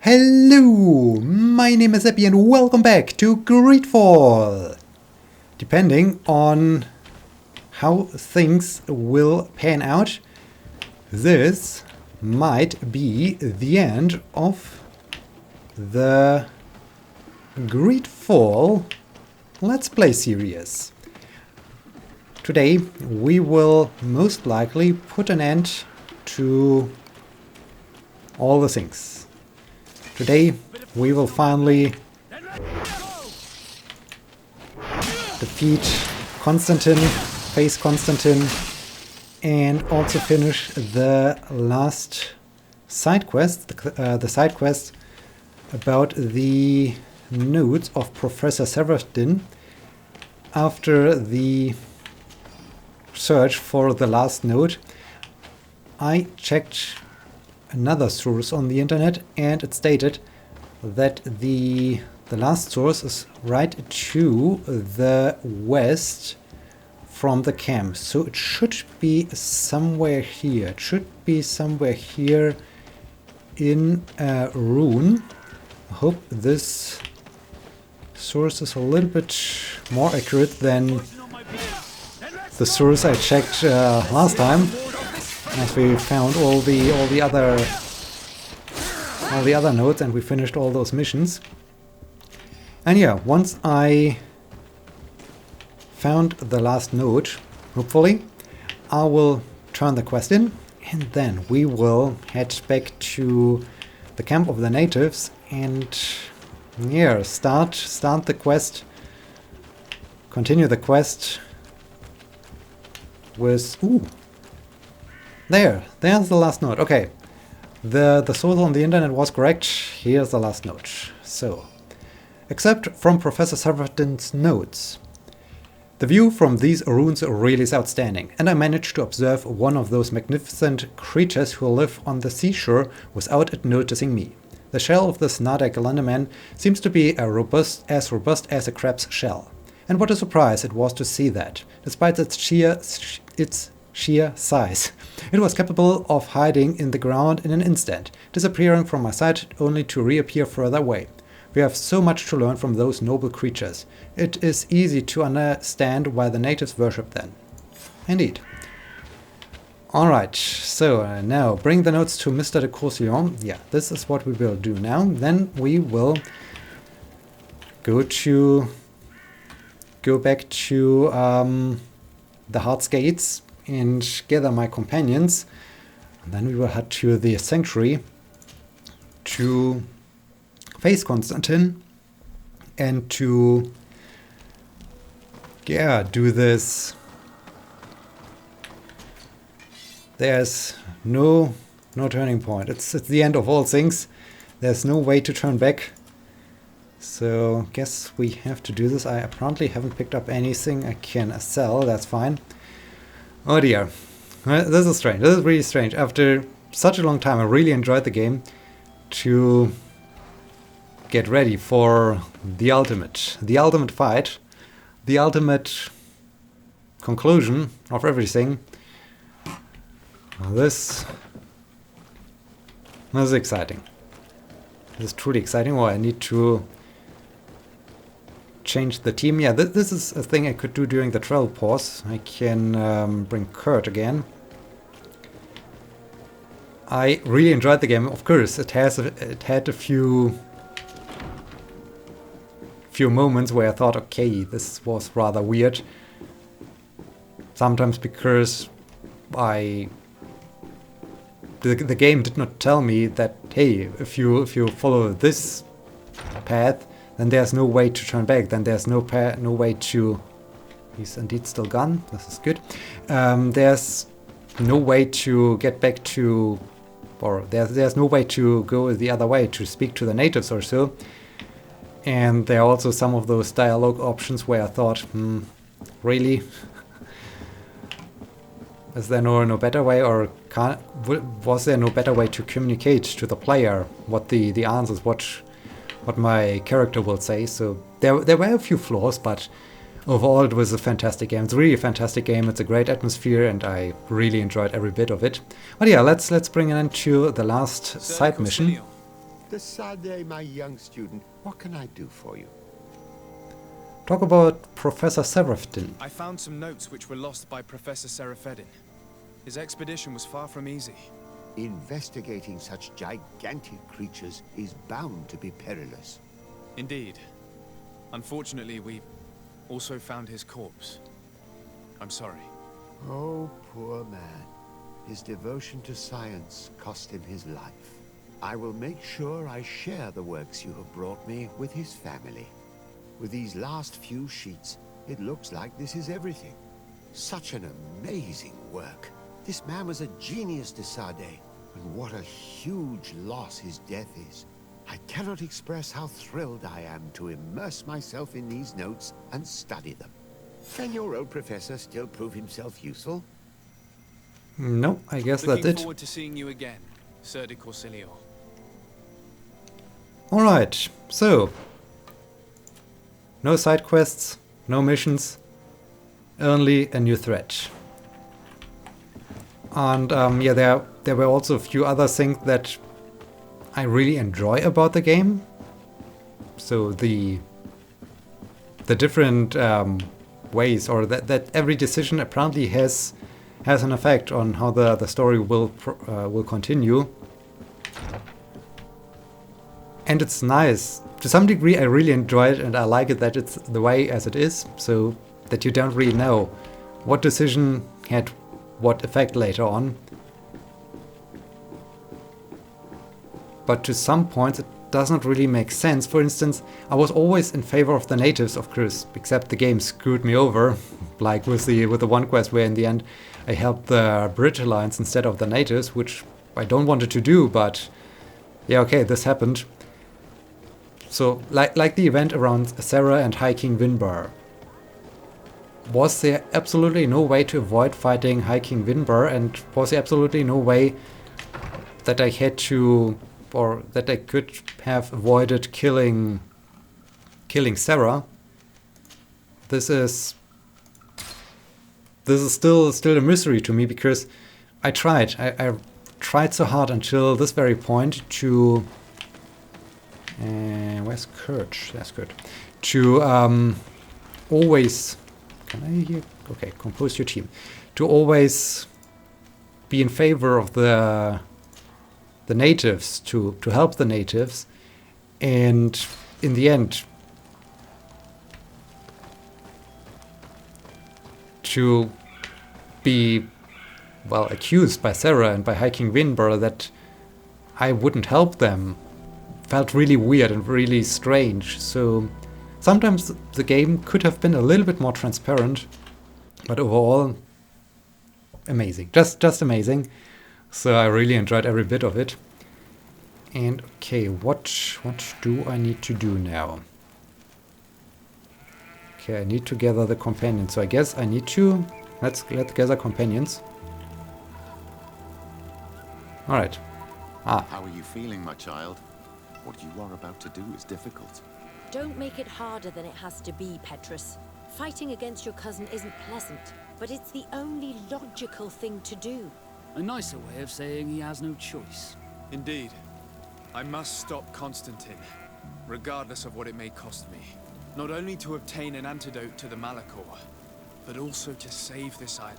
Hello, my name is Epi and welcome back to GreedFall. Depending on how things will pan out, this might be the end of the GreedFall Let's Play series. Today we will most likely put an end to all the things. Today we will finally defeat Constantine, face Constantine, and also finish the last side quest, the side quest about the notes of Professor Severin. After the search for the last note, I checked another source on the internet and it stated that the last source is right to the west from the camp. So it should be somewhere here. It should be somewhere here in a rune. I hope this source is a little bit more accurate than the source I checked last time, as we found all the other notes and we finished all those missions. And yeah, once I found the last note, hopefully, I will turn the quest in, and then we will head back to the camp of the natives and yeah, start the quest, continue the quest with there's the last note. Okay, the source on the internet was correct. Here's the last note. So, except from Professor Severin's notes, the view from these ruins really is outstanding, and I managed to observe one of those magnificent creatures who live on the seashore without it noticing me. The shell of this Nardak Lunderman seems to be as robust as a crab's shell. And what a surprise it was to see that, despite its sheer size. It was capable of hiding in the ground in an instant, disappearing from my sight only to reappear further away. We have so much to learn from those noble creatures. It is easy to understand why the natives worship them. Indeed. Alright, so now bring the notes to Mr. de Courcillon. Yeah, this is what we will do now. Then we will go back to the Heart's Gates and gather my companions. And then we will head to the sanctuary to face Constantine and to do this. There's no turning point. It's the end of all things. There's no way to turn back. So guess we have to do this. I apparently haven't picked up anything I can sell. That's fine. Oh dear. This is strange. This is really strange. After such a long time, I really enjoyed the game. To get ready for the ultimate fight, the ultimate conclusion of everything. This is exciting. This is truly exciting. Oh, I need to change the team. Yeah, this is a thing I could do during the travel pause. I can bring Kurt again. I really enjoyed the game. Of course, it had a few moments where I thought, okay, this was rather weird. Sometimes because the game did not tell me that, hey, if you follow this path, then there's no way to turn back. Then there's no way to. He's indeed still gone. This is good. There's no way to get back to, or there's no way to go the other way to speak to the natives or so. And there are also some of those dialogue options where I thought, really? Is there no better way, or was there no better way to communicate to the player what the answers, what my character will say? So there were a few flaws, but overall it was a fantastic game. It's really a fantastic game. It's a great atmosphere, and I really enjoyed every bit of it. But yeah, let's bring it into the last side mission. Desade, my young student, what can I do for you? Talk about Professor Seraphtin. I found some notes which were lost by Professor Seraphedin. His expedition was far from easy. Investigating such gigantic creatures is bound to be perilous. Indeed. Unfortunately, we also found his corpse. I'm sorry. Oh, poor man. His devotion to science cost him his life. I will make sure I share the works you have brought me with his family. With these last few sheets, it looks like this is everything. Such an amazing work. This man was a genius, Desade, and what a huge loss his death is. I cannot express how thrilled I am to immerse myself in these notes and study them. Can your old professor still prove himself useful? No, I guess that's Looking it. forward to seeing you again, Sir de Corsilio. Alright, so no side quests, no missions, only a new threat. And yeah, there were also a few other things that I really enjoy about the game. So the different ways, or that every decision apparently has an effect on how the story will continue. And it's nice. To some degree, I really enjoy it, and I like it that it's the way as it is, so that you don't really know what decision had what effect later on. But to some points, it doesn't really make sense. For instance, I was always in favor of the natives, of course, except the game screwed me over, like with the one quest where in the end I helped the British Alliance instead of the natives, which I don't wanted to do, but yeah, okay, this happened. So, like the event around Sarah and High King Vinbar. Was there absolutely no way to avoid fighting High King Vinbar, and was there absolutely no way that I had to, or that I could have avoided killing Sarah? This is still a mystery to me, because I tried so hard until this very point to where's Kurt? That's good. To always, can I hear? Okay, compose your team. To always be in favor of the natives, to help the natives, and in the end to be, well, accused by Sarah and by High King Vinbar that I wouldn't help them felt really weird and really strange. So sometimes the game could have been a little bit more transparent, but overall, amazing. Just amazing. So I really enjoyed every bit of it. And okay, what do I need to do now? Okay, I need to gather the companions. So I guess I need to let's gather companions. All right. How are you feeling, my child? What you are about to do is difficult. Don't make it harder than it has to be, Petrus. Fighting against your cousin isn't pleasant, but it's the only logical thing to do. A nicer way of saying he has no choice. Indeed. I must stop Constantine, regardless of what it may cost me. Not only to obtain an antidote to the Malachor, but also to save this island.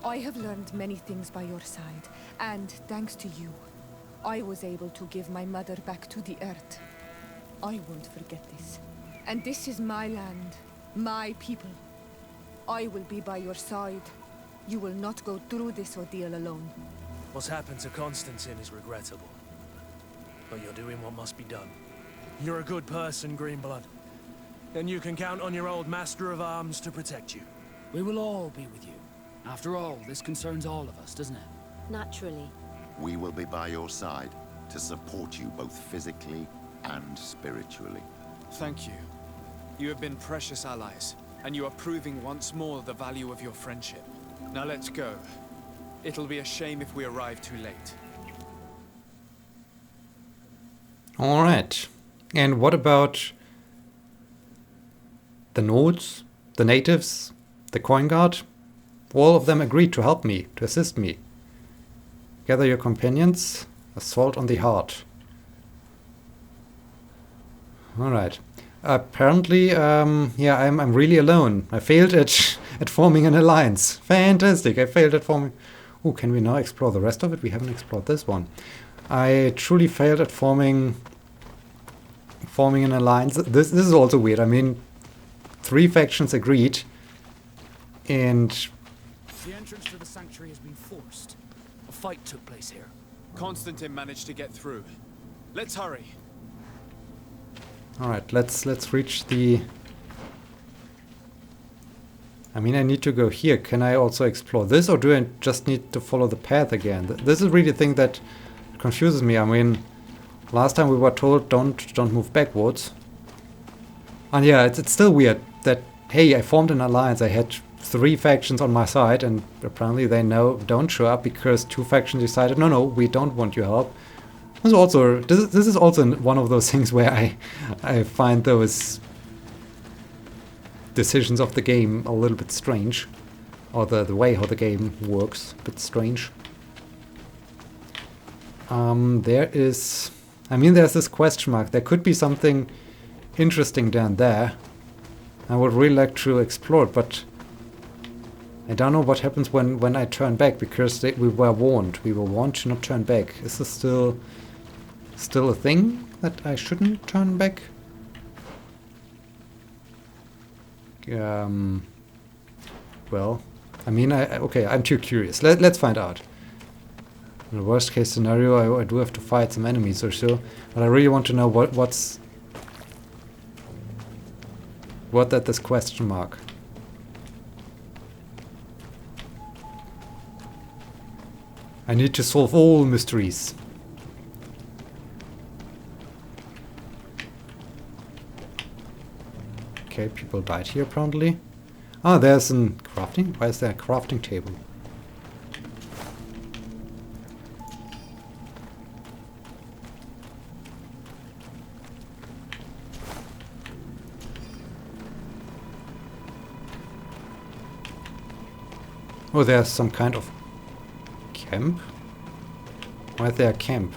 I have learned many things by your side, and thanks to you, I was able to give my mother back to the earth. I won't forget this. And this is my land, my people. I will be by your side. You will not go through this ordeal alone. What's happened to Constantine is regrettable. But you're doing what must be done. You're a good person, Greenblood. And you can count on your old master of arms to protect you. We will all be with you. After all, this concerns all of us, doesn't it? Naturally. We will be by your side to support you both physically and spiritually. Thank you. You have been precious allies, and you are proving once more the value of your friendship. Now let's go. It'll be a shame if we arrive too late. All right. And what about the nodes, the natives, the coin guard? All of them agreed to help me, to assist me. Gather your companions, assault on the heart. Alright. Apparently, yeah, I'm really alone. I failed at forming an alliance. Fantastic, I failed at forming... Oh, can we now explore the rest of it? We haven't explored this one. I truly failed at forming an alliance. This is also weird. I mean, 3 factions agreed, and... The entrance to the sanctuary has been forced. A fight took place here. Constantine managed to get through. Let's hurry. Alright, let's reach the... I mean, I need to go here. Can I also explore this, or do I just need to follow the path again? This is really the thing that confuses me. I mean, last time we were told don't move backwards. And yeah, it's still weird that, hey, I formed an alliance. I had 3 factions on my side, and apparently they now don't show up because 2 factions decided, no, we don't want your help. This is also one of those things where I find those decisions of the game a little bit strange, or the way how the game works a bit strange. There's this question mark. There could be something interesting down there. I would really like to explore it, but I don't know what happens when I turn back, because we were warned. We were warned to not turn back. Is this still a thing that I shouldn't turn back? Well, I mean, okay, I'm too curious. Let's find out. In the worst case scenario, I do have to fight some enemies or so, but I really want to know what's at this question mark. I need to solve all mysteries. Okay, people died here apparently. Ah, there's a crafting. Why is there a crafting table? Oh, there's some kind of camp? Why is there a camp?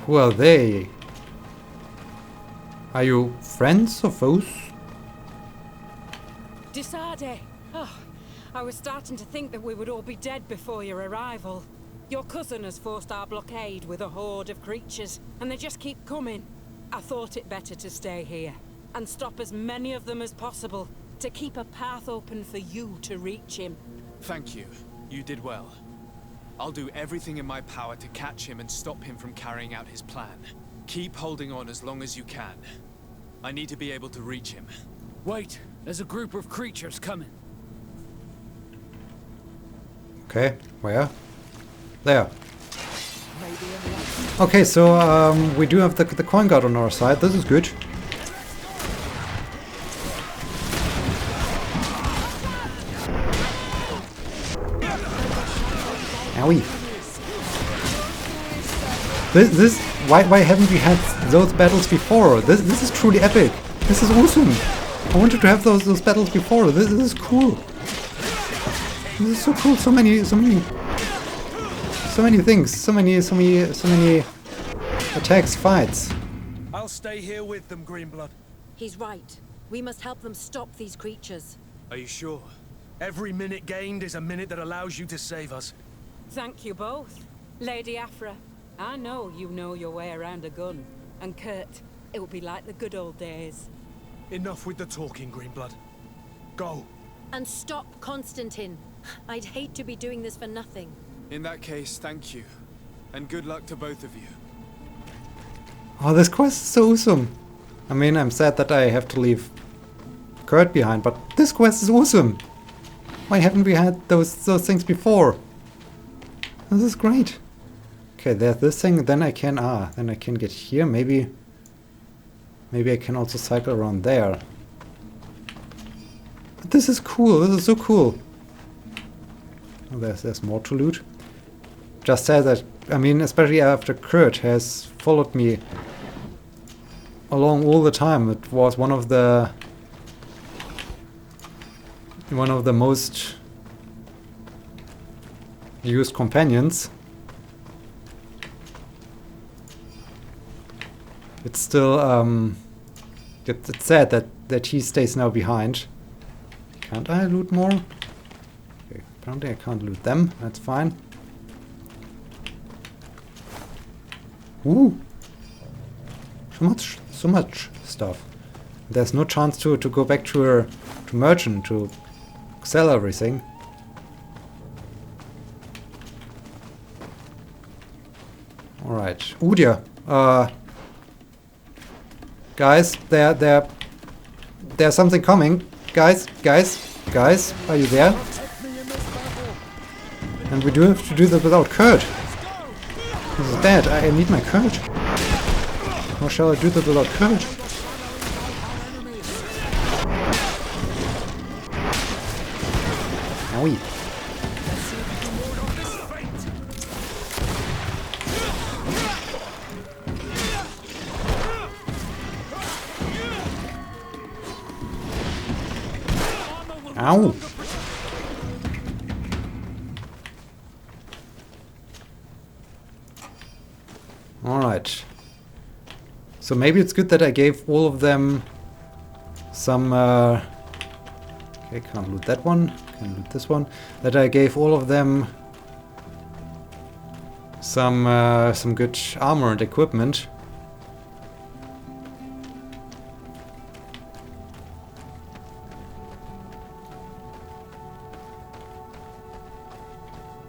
Who are they? Are you friends or foes? Disade! Oh, I was starting to think that we would all be dead before your arrival. Your cousin has forced our blockade with a horde of creatures, and they just keep coming. I thought it better to stay here, and stop as many of them as possible, to keep a path open for you to reach him. Thank you. You did well. I'll do everything in my power to catch him and stop him from carrying out his plan. Keep holding on as long as you can. I need to be able to reach him. Wait, there's a group of creatures coming. Okay, where? There. Okay, so we do have the coin guard on our side. This is good. Owie. Why haven't we had those battles before? This is truly epic. This is awesome. I wanted to have those battles before. This is cool. This is so cool. So many things. So many attacks, fights. I'll stay here with them, Greenblood. He's right. We must help them stop these creatures. Are you sure? Every minute gained is a minute that allows you to save us. Thank you both. Lady Afra, I know you know your way around a gun. And Kurt, it will be like the good old days. Enough with the talking, Greenblood. Go. And stop Constantine. I'd hate to be doing this for nothing. In that case, thank you. And good luck to both of you. Oh, this quest is so awesome. I mean, I'm sad that I have to leave Kurt behind, but this quest is awesome. Why haven't we had those things before? This is great. Okay, there's this thing, then I can get here. Maybe I can also cycle around there. But this is cool. This is so cool. Oh, there's more to loot. Just said that, I mean, especially after Kurt has followed me along all the time. It was one of the most used companions. it's still it's sad that he stays now behind. Can't I loot more? Okay, apparently I can't loot them. That's fine. Ooh, so much stuff. There's no chance to go back to merchant to sell everything. All right, Udia. Guys, there's something coming. Guys, are you there? And we do have to do that without Kurt. This is bad. I need my Kurt. How shall I do that without Kurt? Owie. Ow! Alright. So maybe it's good that I gave all of them some... okay, can't loot that one. Can loot this one. That I gave all of them some good armor and equipment.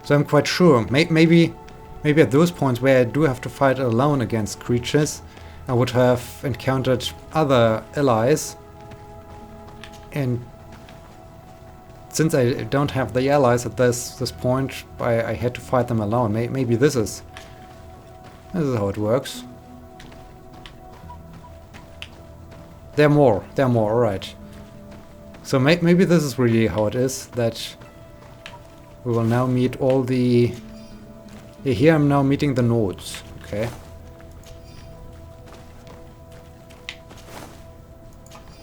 So I'm quite sure, maybe at those points where I do have to fight alone against creatures, I would have encountered other allies. And since I don't have the allies at this point, I had to fight them alone. Maybe this is how it works. There are more, alright. So maybe this is really how it is, that we will now meet all the... Yeah, here I'm now meeting the nodes. Okay.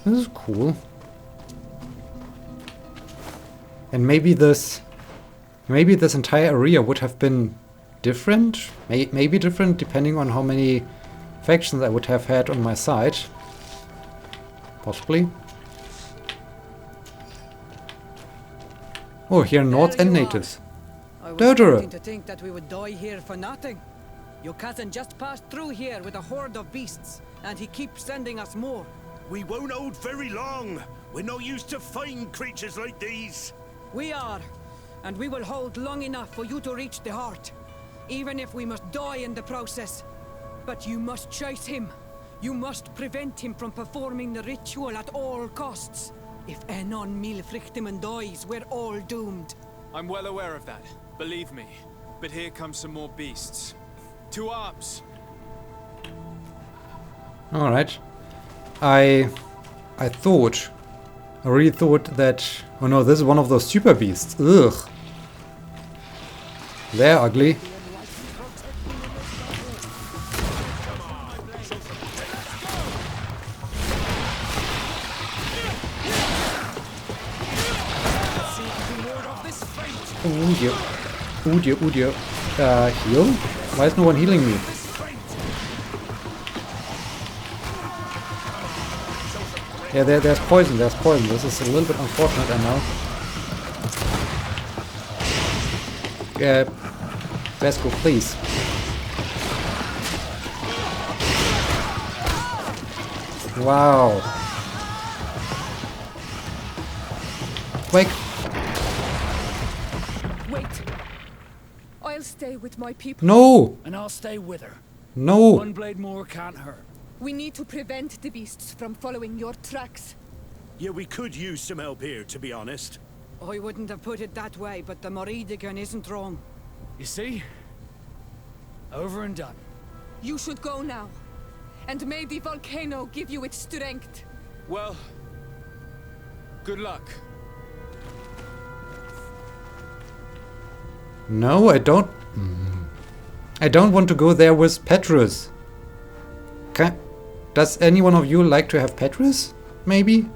This is cool. And maybe this entire area would have been different. Maybe different depending on how many factions I would have had on my side. Possibly. Oh, here Nords and natives. I was Dodora. starting to think that we would die here for nothing. Your cousin just passed through here with a horde of beasts, and he keeps sending us more. We won't hold very long. We're not used to fighting creatures like these. We are, and we will hold long enough for you to reach the heart, even if we must die in the process. But you must chase him. You must prevent him from performing the ritual at all costs. If Enon Milfrichtiman dies, we're all doomed. I'm well aware of that, believe me. But here come some more beasts. To arms! Alright. I really thought that... Oh no, this is one of those super beasts. Ugh. They're ugly. Oh dear. Oh dear, oh dear. Heal? Why is no one healing me? Yeah, there's poison, This is a little bit unfortunate, I know. Yeah, Vasco, please. Wow. Quick. Wait. I'll stay with my people. No! And I'll stay with her. No! One blade more can't hurt. We need to prevent the beasts from following your tracks. Yeah, we could use some help here, to be honest. I wouldn't have put it that way, but the Moridigan isn't wrong. You see? Over and done. You should go now. And may the volcano give you its strength. Well, good luck. No, I don't... I don't want to go there with Petrus. Does any one of you like to have Petrus? Maybe?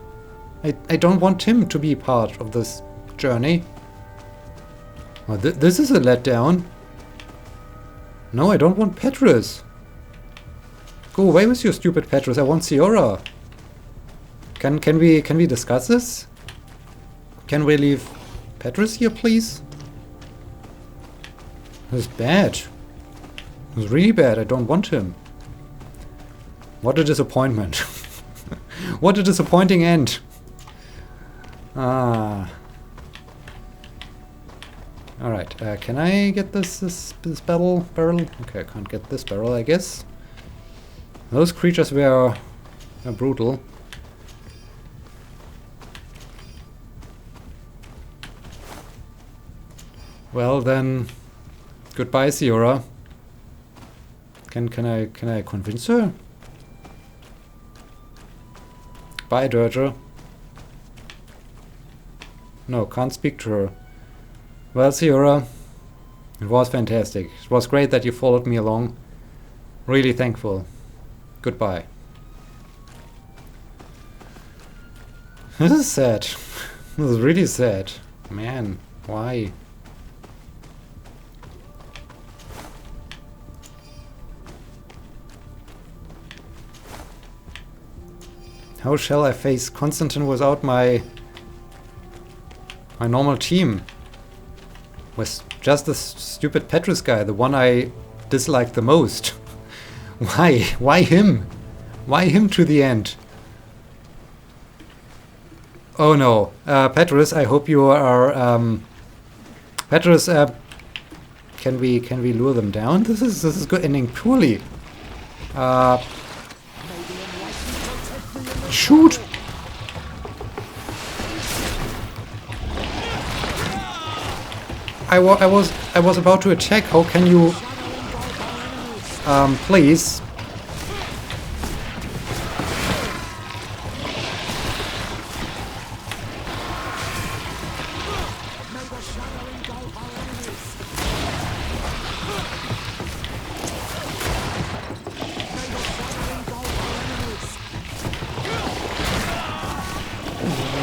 I don't want him to be part of this journey. Oh, this is a letdown. No, I don't want Petrus. Go away with your stupid Petrus. I want Siora. Can we discuss this? Can we leave Petrus here, please? This is bad. This is really bad. I don't want him. What a disappointment. What a disappointing end. Ah. Alright, can I get this barrel? Okay, I can't get this barrel, I guess. Those creatures were brutal. Well then, goodbye, Siora. Can I convince her? Bye, Dirger. No, can't speak to her. Well, Siora, it was fantastic. It was great that you followed me along. Really thankful. Goodbye. This is sad. This is really sad. Man, why? How shall I face Constantine without my normal team? With just this stupid Petrus guy, the one I disliked the most. Why? Why him? Why him to the end? Oh no. Petrus, I hope you are... Petrus, can we lure them down? This is good, ending poorly. Shoot! I was about to attack. How can you... please.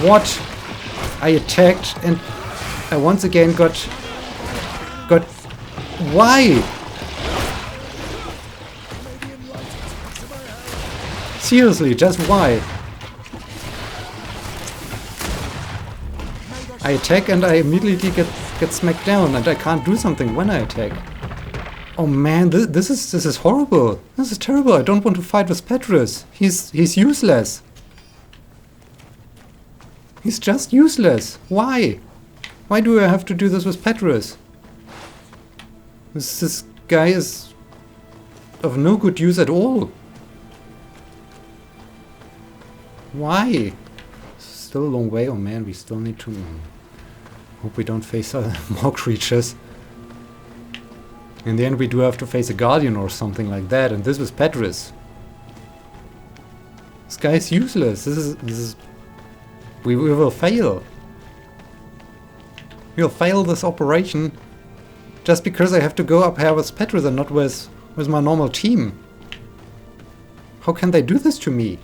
What? I attacked and I once again got... Why? Seriously, just why? I attack and I immediately get smacked down and I can't do something when I attack. Oh man, this is horrible. This is terrible. I don't want to fight with Petrus. He's useless. He's just useless. Why? Why do I have to do this with Petrus? This guy is of no good use at all. Why? Still a long way. Oh man, we still need to... Hope we don't face more creatures. In the end we do have to face a guardian or something like that, and this was Petrus. This guy is useless. This is... We will fail. We'll fail this operation just because I have to go up here with Petrus and not with my normal team. How can they do this to me?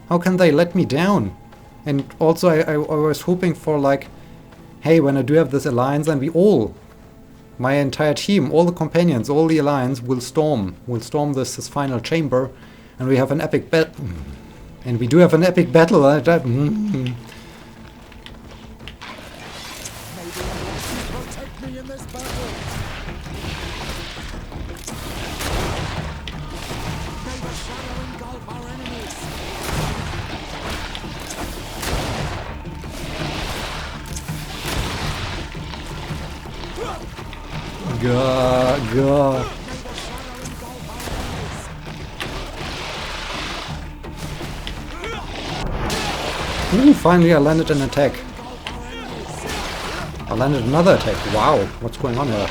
How can they let me down? And also I was hoping for like, hey, when I do have this alliance, then we all, my entire team, all the companions, all the alliance will storm this final chamber, and we have an epic battle. And we do have an epic battle. God. Ooh, finally I landed an attack. I landed another attack. Wow, what's going on here?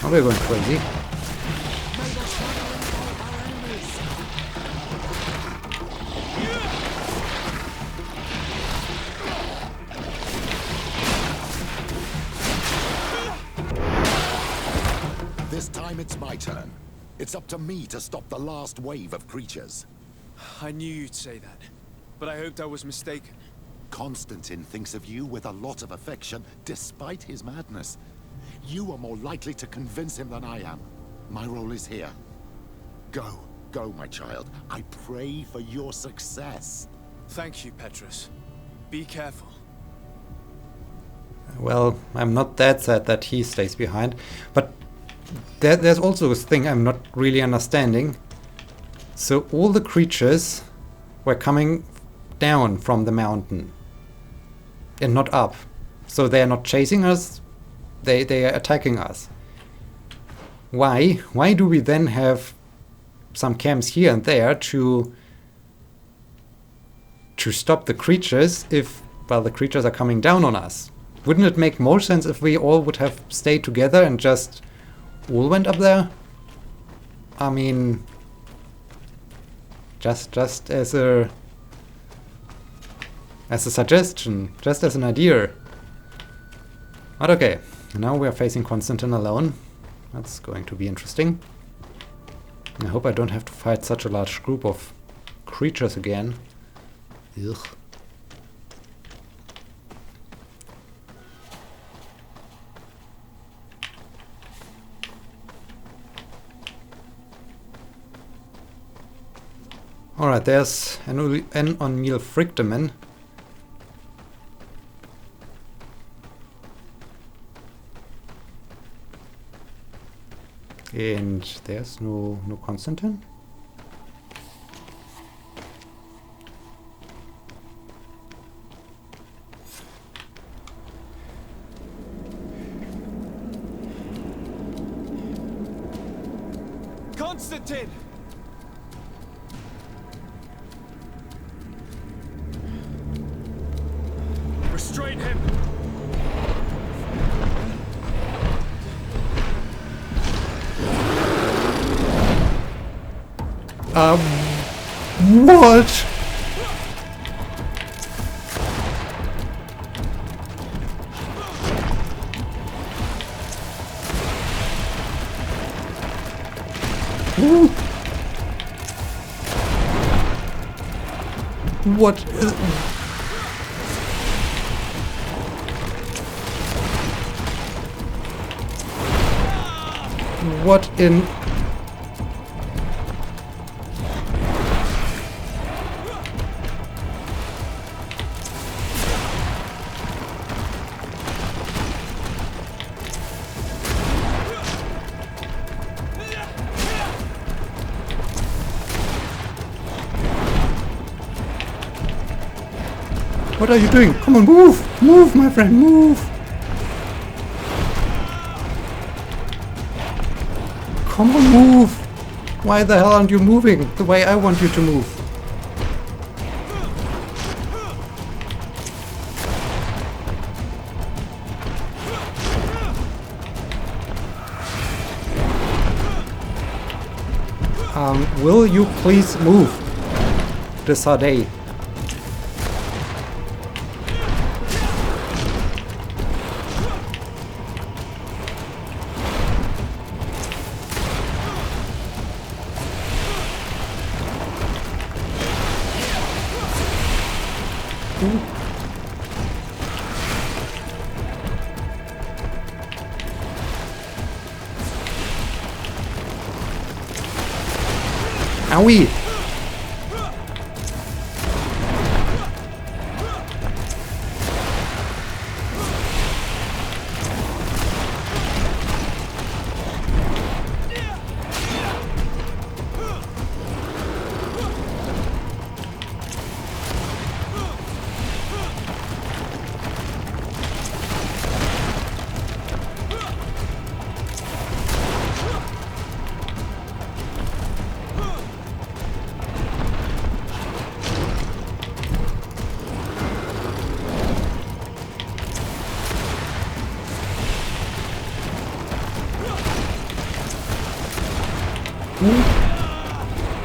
Are we going crazy? This time it's my turn. It's up to me to stop the last wave of creatures. I knew you'd say that, but I hoped I was mistaken. Constantine thinks of you with a lot of affection, despite his madness. You are more likely to convince him than I am. My role is here. Go. go, my child. I pray for your success. Thank you, Petrus. Be careful. Well, I'm not that sad that he stays behind, but there's also this thing I'm not really understanding. So all the creatures were coming down from the mountain and not up. So they are not chasing us, they are attacking us. Why? Why do we then have some camps here and there to stop the creatures if, well, the creatures are coming down on us? Wouldn't it make more sense if we all would have stayed together and just all went up there? I mean, just as a suggestion, just as an idea. But okay, now we are facing Constantine alone. That's going to be interesting. I hope I don't have to fight such a large group of creatures again. Ugh. Alright, there's an O'Neill Frictamen. And there's no Constantine. Constantine! Restrain him! What? Ooh. What? What in... What are you doing? Come on, move! Move, my friend, move! Come on, move! Why the hell aren't you moving the way I want you to move? Will you please move? The Sade. Owie!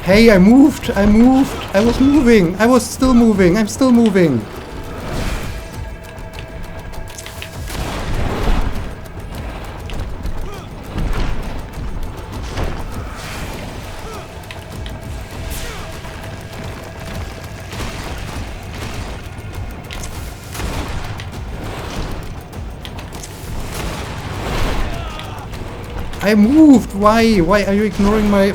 Hey, I moved! I was moving! I was still moving! I'm still moving! I moved! Why? Why are you ignoring my...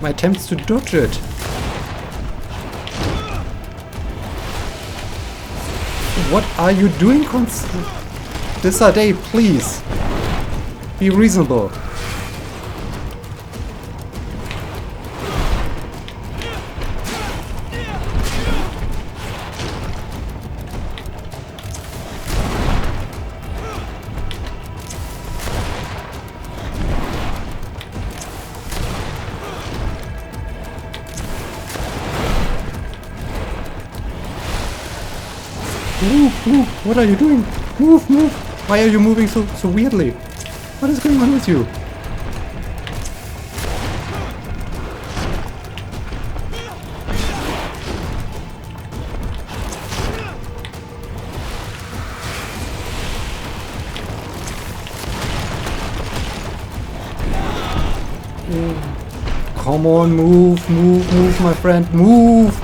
my attempts to dodge it. What are you doing, Desade, please. Be reasonable. Move! What are you doing? Move! Why are you moving so weirdly? What is going on with you? Come on, move, my friend. Move.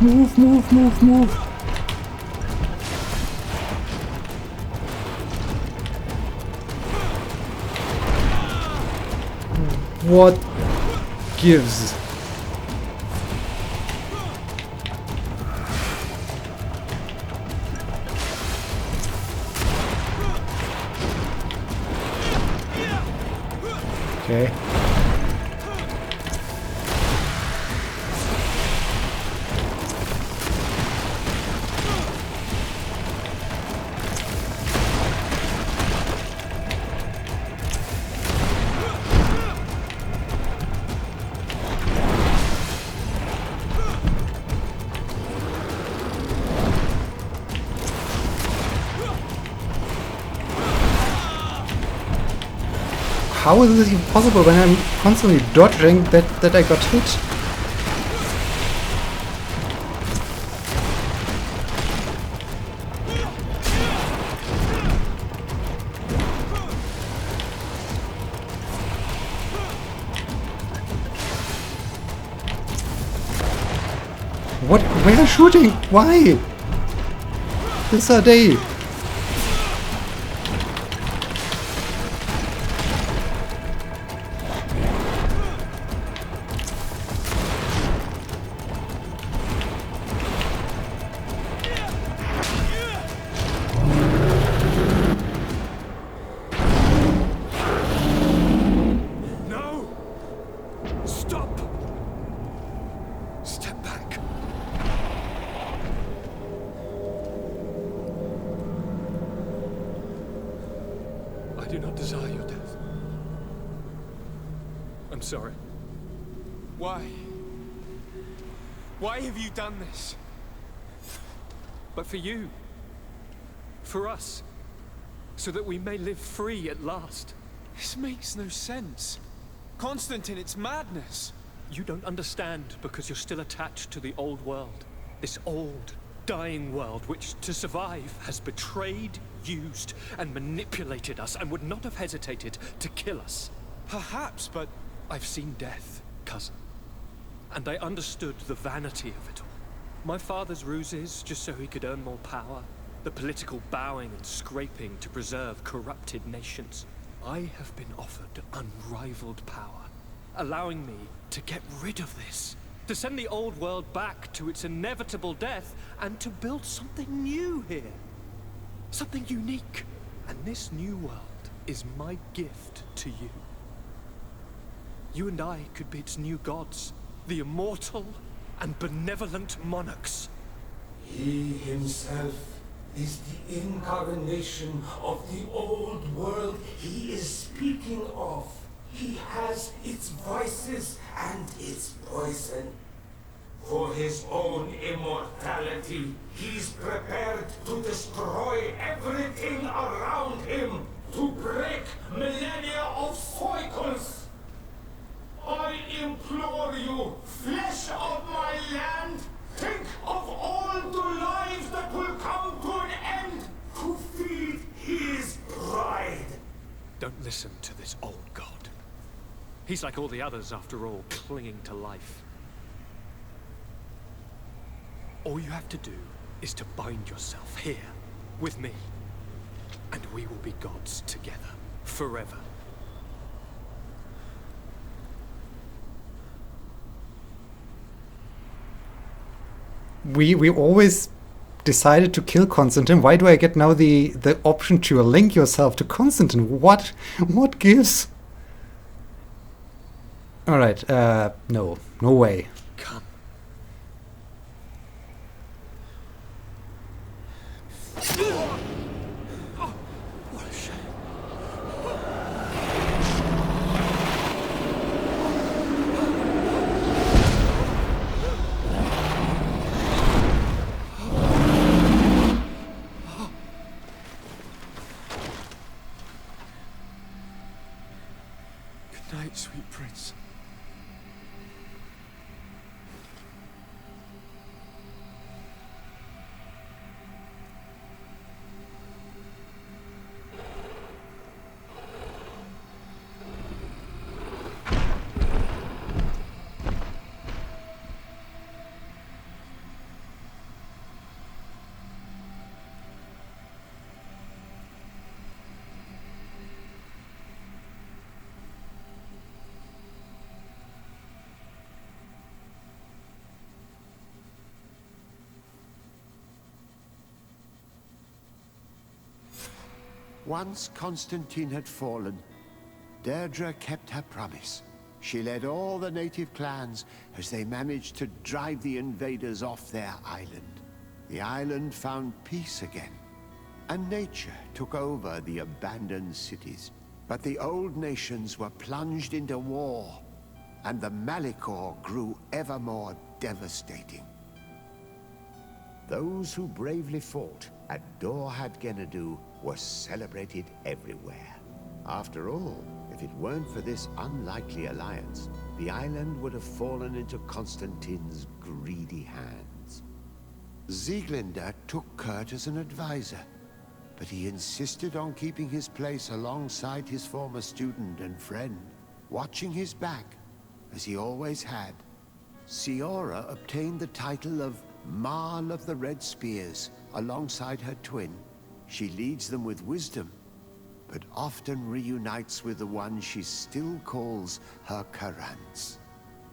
What gives? Okay. How is this even possible when I'm constantly dodging that I got hit? What? Where shooting? Why? This are they. I do not desire your death. I'm sorry. Why? Why have you done this? But for you. For us. So that we may live free at last. This makes no sense. Constantine, it's madness. You don't understand because you're still attached to the old world. This old, dying world which, to survive, has betrayed, used, and manipulated us and would not have hesitated to kill us. Perhaps, but I've seen death, cousin. And I understood the vanity of it all. My father's ruses just so he could earn more power. The political bowing and scraping to preserve corrupted nations. I have been offered unrivaled power, allowing me to get rid of this. To send the old world back to its inevitable death and to build something new here. Something unique. And this new world is my gift to you. You and I could be its new gods, the immortal and benevolent monarchs. He himself is the incarnation of the old world he is speaking of. He has its vices and its poison. For his own immortality, he's prepared to destroy everything around him, to break millennia of cycles. I implore you, flesh of my land, think of all the lives that will come to an end to feed his pride. Don't listen to this old god. He's like all the others, after all, clinging to life. All you have to do is to bind yourself here, with me. And we will be gods together, forever. we always decided to kill Constantine. Why do I get now the option to link yourself to Constantine? What gives? All right, no way. Come. What a shame. Good night, sweet prince. Once Constantine had fallen, Deirdre kept her promise. She led all the native clans as they managed to drive the invaders off their island. The island found peace again, and nature took over the abandoned cities. But the old nations were plunged into war, and the Malicor grew ever more devastating. Those who bravely fought at Dor had Gennadu were celebrated everywhere. After all, if it weren't for this unlikely alliance, the island would have fallen into Constantine's greedy hands. Sieglinde took Kurt as an advisor, but he insisted on keeping his place alongside his former student and friend, watching his back, as he always had. Siora obtained the title of Marl of the Red Spears alongside her twin. She leads them with wisdom, but often reunites with the one she still calls her Karants.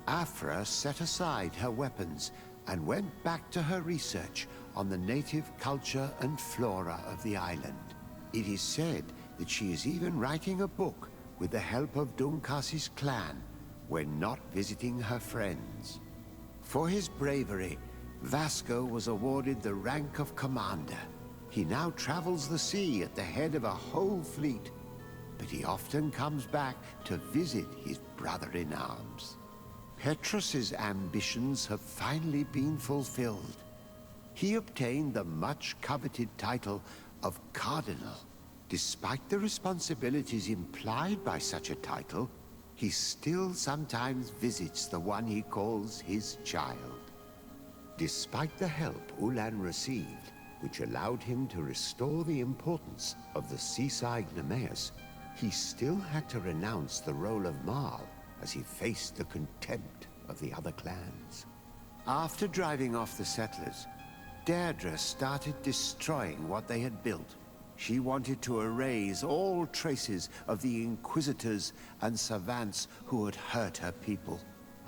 Afra set aside her weapons and went back to her research on the native culture and flora of the island. It is said that she is even writing a book with the help of Dunkas's clan when not visiting her friends. For his bravery, Vasco was awarded the rank of commander. He now travels the sea at the head of a whole fleet, but he often comes back to visit his brother-in-arms. Petrus's ambitions have finally been fulfilled. He obtained the much-coveted title of Cardinal. Despite the responsibilities implied by such a title, he still sometimes visits the one he calls his child. Despite the help Ulan received, which allowed him to restore the importance of the seaside Nemeus, he still had to renounce the role of Marl as he faced the contempt of the other clans. After driving off the settlers, Deirdre started destroying what they had built. She wanted to erase all traces of the Inquisitors and Savants who had hurt her people,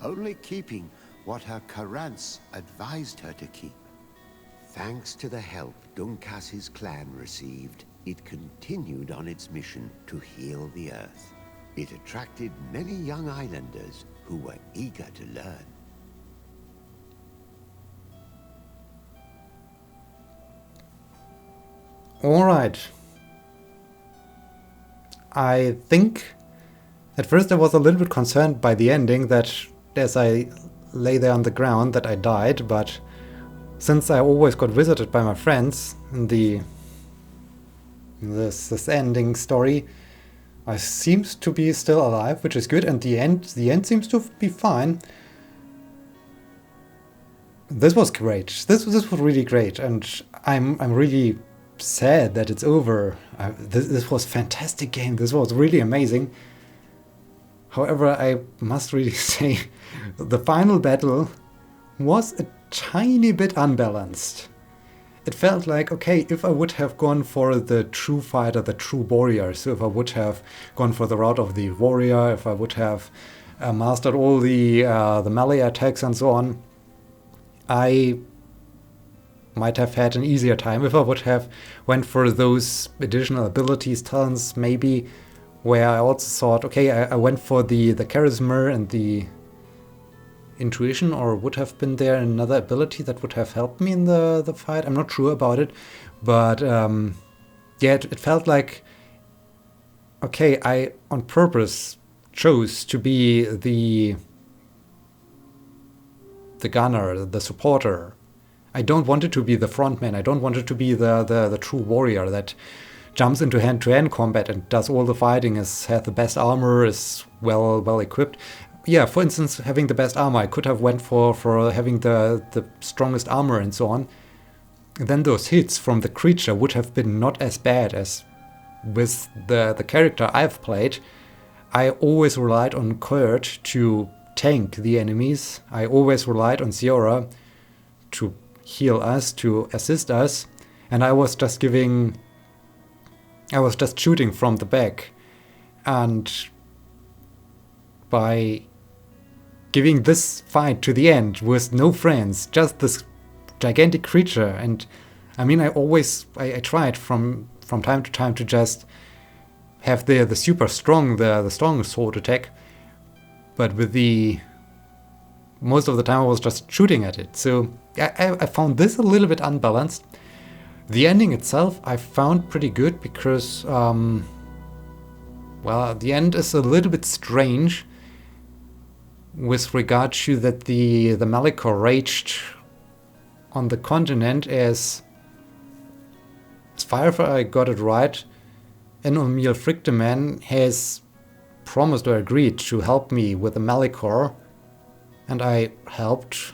only keeping what her Karants advised her to keep. Thanks to the help Dunkas's clan received, it continued on its mission to heal the Earth. It attracted many young islanders who were eager to learn. All right. I think at first I was a little bit concerned by the ending, that as I lay there on the ground that I died, but since I always got visited by my friends in this ending story, I seems to be still alive, which is good, and the end seems to be fine. This was great. This was really great, and I'm really sad that it's over. This was a fantastic game. This was really amazing. However, I must really say the final battle was a tiny bit unbalanced. It felt like, okay, if I would have gone for the true fighter, the true warrior, so if I would have gone for the route of the warrior, if I would have mastered all the melee attacks and so on, I might have had an easier time if I would have went for those additional abilities, talents, maybe, where I also thought, okay, I went for the charisma and the intuition, or would have been there another ability that would have helped me in the fight. I'm not sure about it, but yeah, it felt like, okay, I on purpose chose to be the gunner, the supporter. I don't want it to be the frontman. I don't want it to be the true warrior that jumps into hand-to-hand combat and does all the fighting, has the best armor, is well equipped. Yeah, for instance, having the best armor, I could have went for having the strongest armor and so on. Then those hits from the creature would have been not as bad as with the character I've played. I always relied on Kurt to tank the enemies. I always relied on Ziora to heal us, to assist us, and I was just shooting from the back. And by giving this fight to the end with no friends, just this gigantic creature, and I mean, I tried from time to time to just have the super strong, the strongest sword attack, but with most of the time I was just shooting at it. So I found this a little bit unbalanced. The ending itself I found pretty good because, well, the end is a little bit strange with regard to that the Malicor raged on the continent as far as I got it right, Emil Frichtemann has promised or agreed to help me with the Malicor, and I helped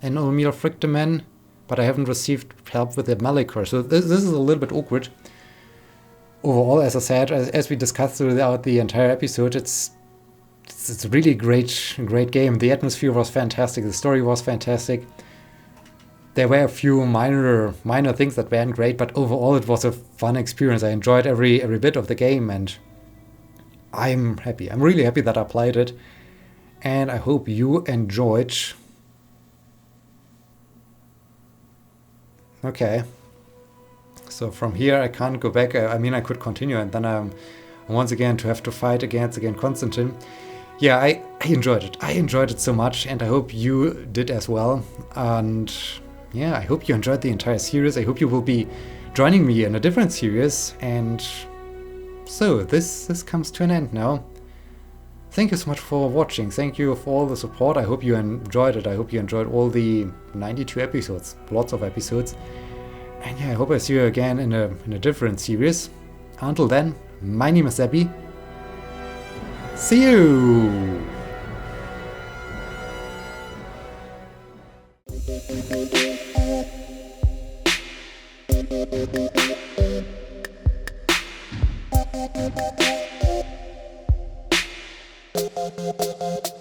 Emil Frichtemann, but I haven't received help with the Malicor, so this is a little bit awkward. Overall, as I said, as we discussed throughout the entire episode, it's a really great game. The atmosphere was fantastic, the story was fantastic. There were a few minor things that weren't great, but overall it was a fun experience. I enjoyed every bit of the game, and I'm happy. I'm really happy that I played it, and I hope you enjoyed. Okay. So from here I can't go back. I mean, I could continue, and then I'm once again to have to fight against Constantine. Yeah, I enjoyed it. I enjoyed it so much, and I hope you did as well. And yeah, I hope you enjoyed the entire series. I hope you will be joining me in a different series. And so this comes to an end now. Thank you so much for watching. Thank you for all the support. I hope you enjoyed it. I hope you enjoyed all the 92 episodes. Lots of episodes. And yeah, I hope I see you again in a different series. Until then, my name is Abby. See you! Thank you.